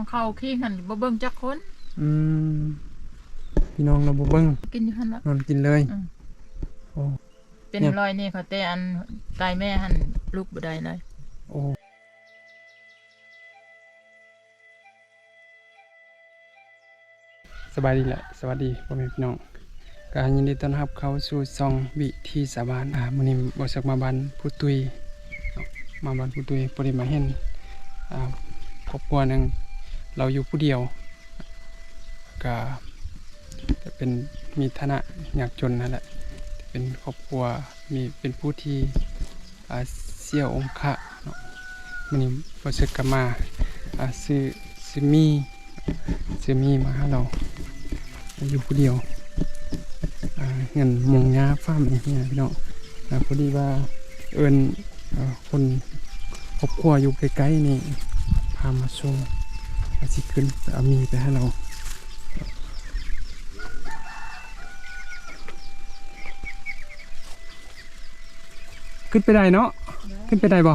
เข้าขี้หันบ่เบิ่งจักคนอืมพี่น้องเราบ่เบิ่งกินอยู่หั่นละนอนกินเลยโอ้เป็นรอยนี่เขาแต่อันตายแม่หันลูกบ่ได้เลยโอ้สบายดีแหละสวัสดีพ่อแม่พี่น้องการยินดีต้อนรับเข้าสู่ซองวิธีสาบานมื้อนี้บ่สักมาบ้านผู้ตุยมาบ้านผู้ตุยบ่ได้มาเห็นครอบครัวนึงเราอยู่ผู้เดียวก็เป็นมีฐานะยากจนนั่นแหละเป็นครอบครัวมีเป็นผู้ที่เสียองค์ะเนาะมื้อนี้บ่สักก็มาซื้อมีมาหาเราอยู่ผู้เดียวเงินมงยาฟ้านี่พี่น้องพอดีว่าคนครอบครัวอยู่ใกล้ๆนี่พามาส่งสิขึ้นเอามีไปให้เราขึ้นไปได้เนาะขึ้นไปได้บ่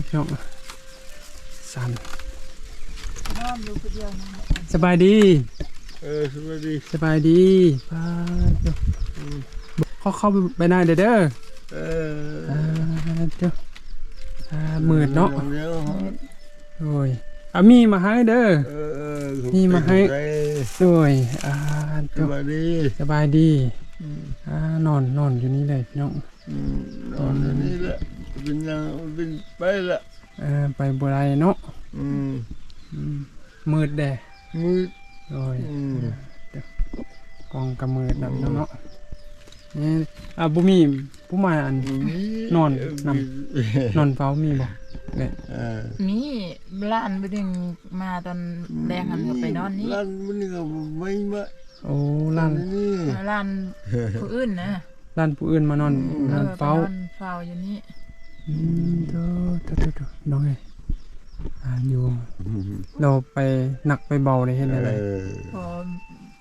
พี่น้องสั่นสบายดีสบายดีสบายดีป้าเข้าไปได้เด้อเดี๋ยวมืดเนาะโอ้ยมีมาให้เด้อมีมาให้ด้วยสบายดีสบายดีนอนอยู่นี่เลยน้องนอนอยู่นี่แหละเป็นไปละไปบัวไรเนาะมืดแดดมืดโอ้ยกองกระมืดแบบเนาะนี่บุมีผู้มาอันนอนนอนเฝ้ามีบ่มีร้านบ่ดึงมาตอนแรกหันก็ไปนอนนี่ร้านมันก็ไม่มาโอ้ร้านผู้อื่นนะร้านผู้อื่นมานอนเฝ้าอยู่นี่เด้อน้องเอ้ยอยู่เราไปหนักไปเบาเลยเห็นอะไร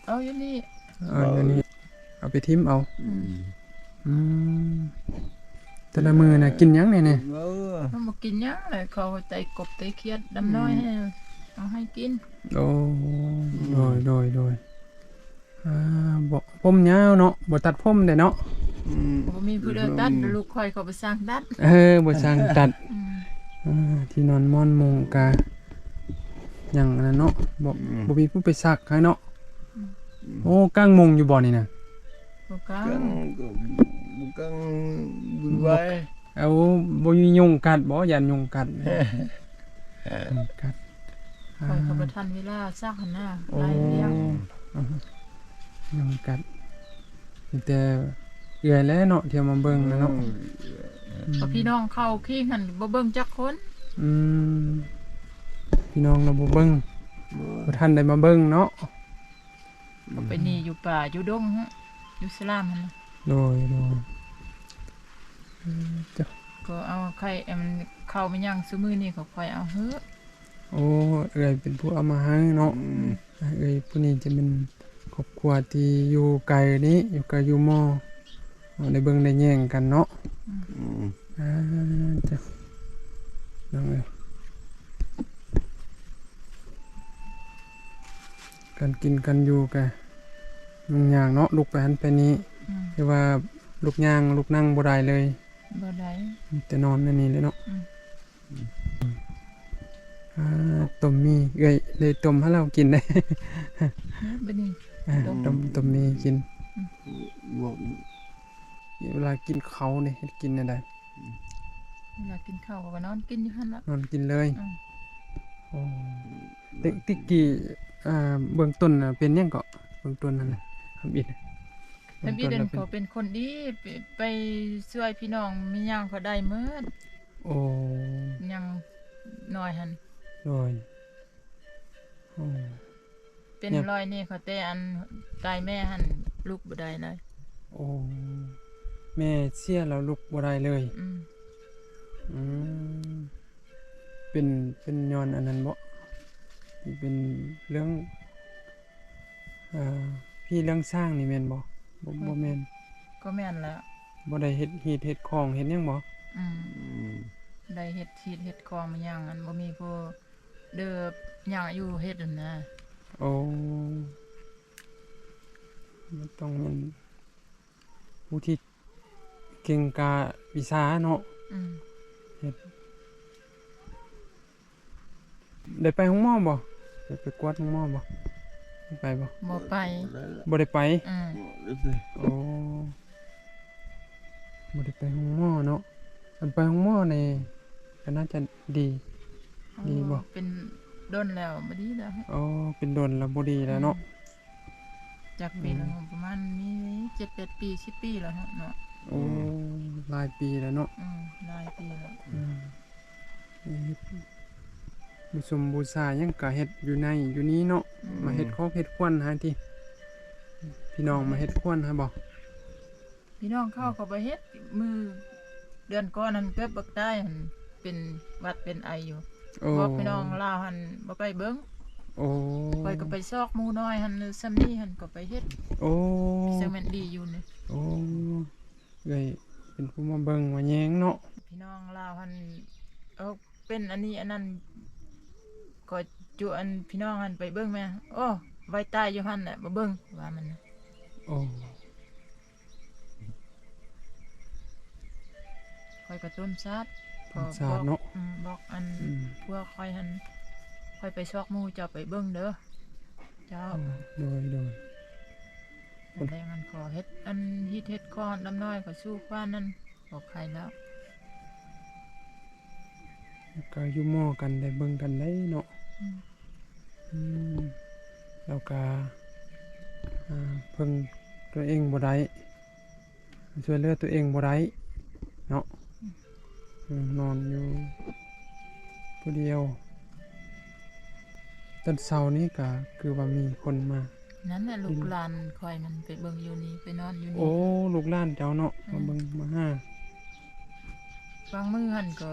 เอาอยู่นี่อยู่นี่เอาไปทิมเอาแต่ละมือน่ะกินยังเนี่ยเขาบอกกินยังเลยเขาไตกบไตเคียดดำน้อยให้เอาให้กินโอ้โดยบ่ผมยาวเนาะบ่ตัดผมได้เนาะบ่มีผู้ใดตัดลูกคอยเขาไปสร้างตัดบ่สร้างตัดที่นอนม่อนมุงกะอย่างนั้นเนาะบ่มีผู้ไปซักให้เนาะโอ้กางมุงอยู่บ่นี่น่ะบ่กางบุญไว้เอาบ่มียุงกัดบ่ยันยุงกัดคอยเขาบ่ทันเวลาซักหั่นน่ะหลายเรื่องยุงกัดแต่เอื้อยแล้วเนาะเที่ยวมาเบิ่งนะเนาะพอพี่น้องเข้าขี้หันบ่เบิ่งจักคนพี่น้องเราบ่เบิ่งบ่ทันได้มาเบิ่งเนาะก็ไปนี่อยู่ป่าอยู่ดงฮะอยู่สลามหั่นโดยก็เอาไข่มันเข้าไปย่างซุมื้อนี้ก็ค่อยเอาเฮ้อโอ้เอ้ยเป็นผู้เอามาให้เนาะเอ้ยผู้นี้จะเป็นครอบครัวที่อยู่ไกลนี้อยู่ไกลอยู่มอได้เบิ่งได้แย่งกันเนาะจ้ะน้องเอ้ยการกินกันอยู่กันลุงย่างเนาะลูกไปหันไปนี้คือว่าลูกย่างลูกนั่งบ่ได้เลยบ่ได้แต่นอนนั่นนี่เลยเนาะต้มมีเอ้ยเลยต้มให้เรากินได้บัดนี้ต้มมีกินเวลากินเขาเนี่ยกินอะไรเวลากินข้าวก็นอนกินอยู่หั่นละนอนกินเลยโอ้ติ๊กกี้เบื้องต้นเป็นยังก็เบื้องต้นนั่นแหละทำอิดเขาเป็นคนดีไปช่วยพี่น้องมีย่างเขาได้เมื่อโอ้ยังน้อยหั่นโดยเป็นรอยนี่เขาแต่อันตายแม่หั่นลูกบ่ได้เลยโอ้แม่เสียแล้วลูกบ่ได้เลยเป็นย้อนอันนั้นบ่ที่เป็นเรื่องพี่เรื่องสร้างนี่แม่นบ่แม่นก็แม่นแล้วบ่ได้เฮ็ดของเฮ็ดหยังบ่ ได้เฮ็ดชีดเฮ็ดคองมาหยังอันบ่มีผู้เด้อหยังอยู่เฮ็ดนั่นนะ โอ้มันต้องมันผู้ที่เก่งกาวิชาเนาะ อืม ได้ไปห้องหมอบ่ได้ไปกวดห้องหมอบ่ได้ไปบ่ บ่ไป บ่ได้ไป อืม โอ้บ่ได้ไปห้องหมอเนาะอันไปห้องหมอนี่ก็น่าจะดี ดีบ่ เป็นดนแล้วบ่ดีแล้ว อ๋อเป็นดนแล้วบ่ดีแล้วเนาะ จากปีละประมาณมี7-8 ปี10 ปีแล้วเนาะ โอ้หลายปีแล้วเนาะ หลายปีแล้ว บูชมบูชายังก็เฮ็ดอยู่ในอยู่นี้เนาะมาเฮ็ดคอกเฮ็ดควนหาที่พี่น้องมาเฮ็ดควนหาบ่ พี่น้องเข้าก็ไปเฮ็ดมือเดือนก่อนนั้นเกิดบักได้หั่นเป็นหวัดเป็นไออยู่ โอ้ บอกพี่น้องลาวหั่นบ่ไปเบิ่ง โอ้ ไปก็ไปซอกหมู่น้อยหั่นซำนี้หั่นก็ไปเฮ็ด โอ้ ซึ่งมันดีอยู่นี่ โอ้เอ้ยเป็นผู้มาเบิ่งมาแยงเนาะ พี่น้องลาวหั่นเป็นอันนี้อันนั้นก็จุอันพี่น้องหั่นไปเบิ่งแม่โอ้ไว้ตายอยู่หั่นแหละบ่เบิ่งว่ามันน่ะ โอ้ ค่อยก็ต้นซาด สาดเนาะ บอกอัน อืม พวกค่อยหั่นค่อยไปซอกหมู่เจ้าไปเบิ่งเด้อเจ้า โดย อันแรงอันขอเฮ็ดอันฮิตเฮ็ดคอนดำน้อยก็สู้ควานนั่นบอกใครแล้ว ก็อยู่หม้อกันได้เบิ่งกันได้เนาะ อืม อืมแล้วก็เพิ่งตัวเองบ่ได้ช่วยเหลือตัวเองบ่ได้เนาะนอนอยู่ผู้เดียวตอนเช้านี้ก็คือว่ามีคนมา นั่นแหละลูกหลานคอยมันไปเบิ่งอยู่นี่ไปนอนอยู่ โอ้ นี่ ลูกหลานเจ้าเนาะมาเบิ่งมาหา บางมื้อหั่นก็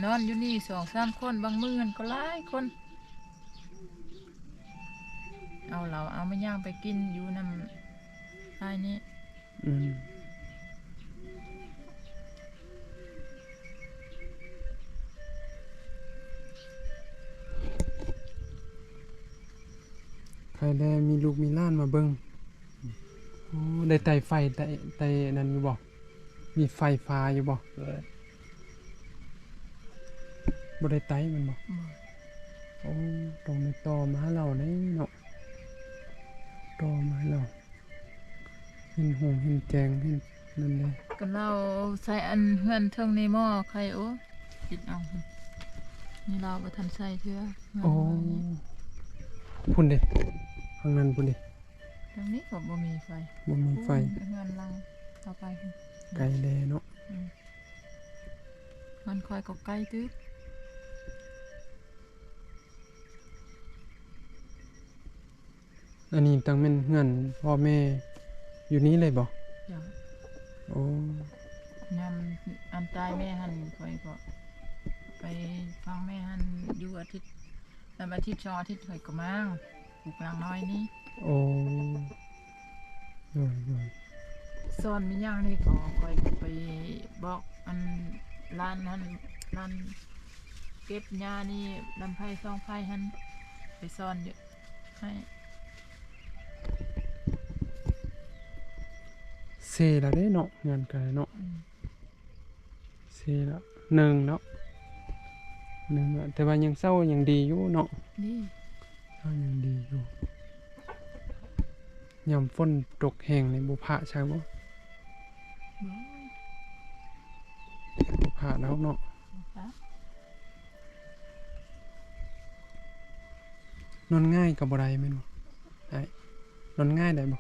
นอนอยู่นี่ 2-3 คนบางมื้อหั่นก็หลายคนเอาเหล้าเอามาย่างไปกินอยู่นำท้ายนี้ อืมใครได้มีลูกมีหล้านมาเบิ่งโอ้ได้ไต่ไฟไต่นั่นอยู่บ่มีไฟฟ้าอยู่บ่บ่ได้ไต่มันบ่ โอ้ตรงในต่อมาให้เราได้เนาะต่อมาให้เราเห็นหงเห็นแจงเห็นนั่นเลย ก็เราใส่อันเฮือนเทิงในหม้อใครโอ้ปิดเอานี่เราบ่ทันใส่เทื่อเฮือน โอ้ หม้อนี้ พุ่นเด้ข้างนั้นพุ่นเด้ ตรงนี้ก็บ่มีไฟ บ่มีไฟ เฮือนลังต่อไป ไกลแลเนาะ มันคอยก็ใกล้ตึก อันนี้ต้องเป็นเฮือนพ่อแม่อยู่นี้เลยบ่ อย่าง โอ้ ยามอันตายแม่หันคอยก็ไปฟังแม่หันอยู่อาทิตย์แล้วอาทิตย์2 อาทิตย์คอยก็มาปลูกหลังน้อยนี้ โอ้โดย ซ่อนมีหยังนี่ก็คอยก็ไปบอกอันร้านหันร้านเก็บหญ้านี่ลำไผ่ซองไผ่หันไปซ่อนอยู่ให้ เซแล้วเด้เนาะงานกันเนาะ อืม เซแล้วหนึ่งแล้วหนึ่งแล้วแต่ว่ายังเศร้ายังดีอยู่เนาะ นี่ ก็ยังดีอยู่ยามฝนตกแห้งในบุพะใช่บ่ บ่ บุพะแล้วเนาะ คะ นอนง่ายกับบ่ได้แม่นบ่ได้นอนง่ายได้บ่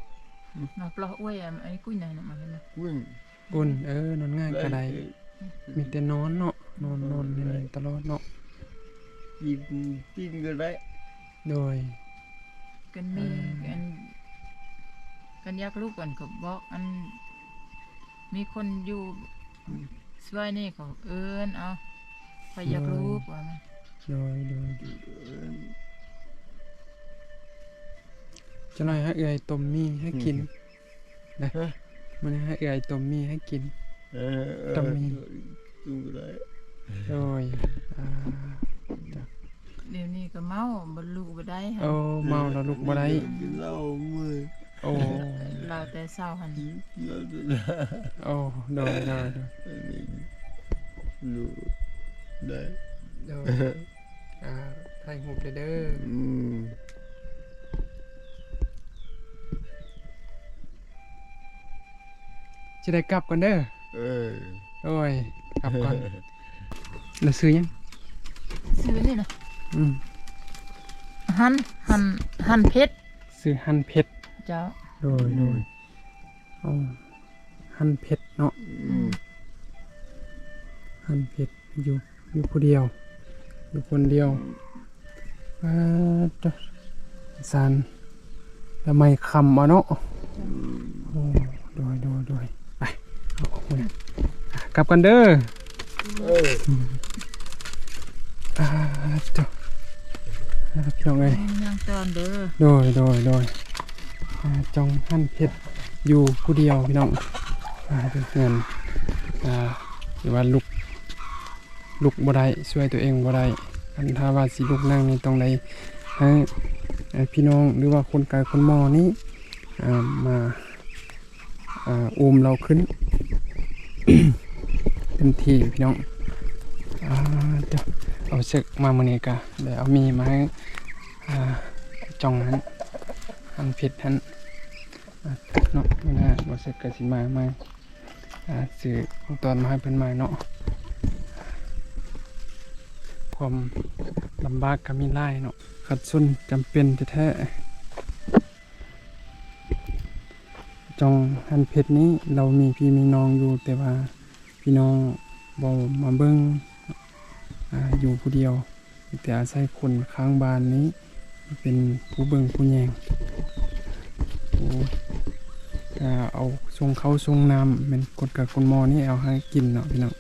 มาปลออ้วยไอ้กุ้ยไหนน่ะมาเห็นบ่ Quên. อุ่นนอนง่ายก็ได้ Đấy, มีแต่นอนเนาะนอนเล่นๆตลอดเนาะ tin cái đấy. โดย กันมีกันอยากลูกกันก็บอกอันมีคนอยู่สวยนี่ก็เอิ้นเอาไปอยากลูกว่ามัน โดยจะหน่อยให้เอื้อยต้มมีให้กินนะ Hả? มันให้เอื้อยต้มมีให้กินỜ, Tâm mi. tin cái đấy. โดยอ่า เดี๋ยวนี้ก็เมาบ่ลุกบ่ได้หั่น โอ้เมาแล้วลุกบ่ได้ กินเหล้ามือ โอ้ เราแต่เช้าหั่น เราจะ โอ้โดย รู้ได้ โดยถ่ายรูปเด้อ อืม สิได้กลับก่อนเด้อ เออ โอ้ยกลับก่อนแล้วซื้อยัง ซื้อนี่นะ อืม หั่นเพชร ซื้อหั่นเพชร เจ้า โดยอ๋อหั่นเพชรเนาะ อืม หั่นเพชรอยู่ผู้เดียวอยู่คนเดียวจ้ะสารละไมคำเอาเนาะโอ้โดยไปเอาออกมากลับกันเด้อ เออ จ้ะพี่น้องเอ้ย ยังตอนเด้อ โดยจองหั่นเพชรอยู่ผู้เดียวพี่น้องเงินหรือว่าลุกบ่ได้ช่วยตัวเองบ่ได้อันถ้าว่าสิลุกนั่งนี่ต้องได้ให้พี่น้องหรือว่าคนไกลคนหมอนี้มาอุ้มเราขึ้น เต็มที่พี่น้องเดี๋ยวเอาเสกมามื้อนี้ก็เดี๋ยวเอามีมาให้จองนั้นอันผิดนั้นเนาะมื้อหน้าบ่เสกก็สิมาซื้อของตอนมาให้เพิ่นมาเนาะความลำบากก็มีหลายเนาะขัดสนจำเป็นแท้ๆจองอันเพชรนี้เรามีพี่มีน้องอยู่แต่ว่าพี่น้องบ่มาเบิ่งอยู่ผู้เดียวแต่อาศัยคนข้างบ้านนี้เป็นผู้เบิ่งผู้แยงเอาส่งเขาส่งน้ำเป็นกดกับคนหมอนี่เอาให้กินเนาะพี่น้อง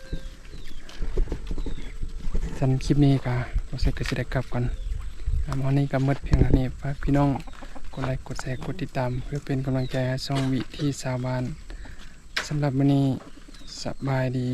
สันคลิปนี้ก็เราเสร็จก็จะได้กลับกันวันนี้ก็หมดเพียงเท่านี้ฝากพี่น้องกดไลค์กดแชร์กดติดตามเพื่อเป็นกำลังใจให้ช่องวิธีสาวบ้านสำหรับวันนี้สบายดี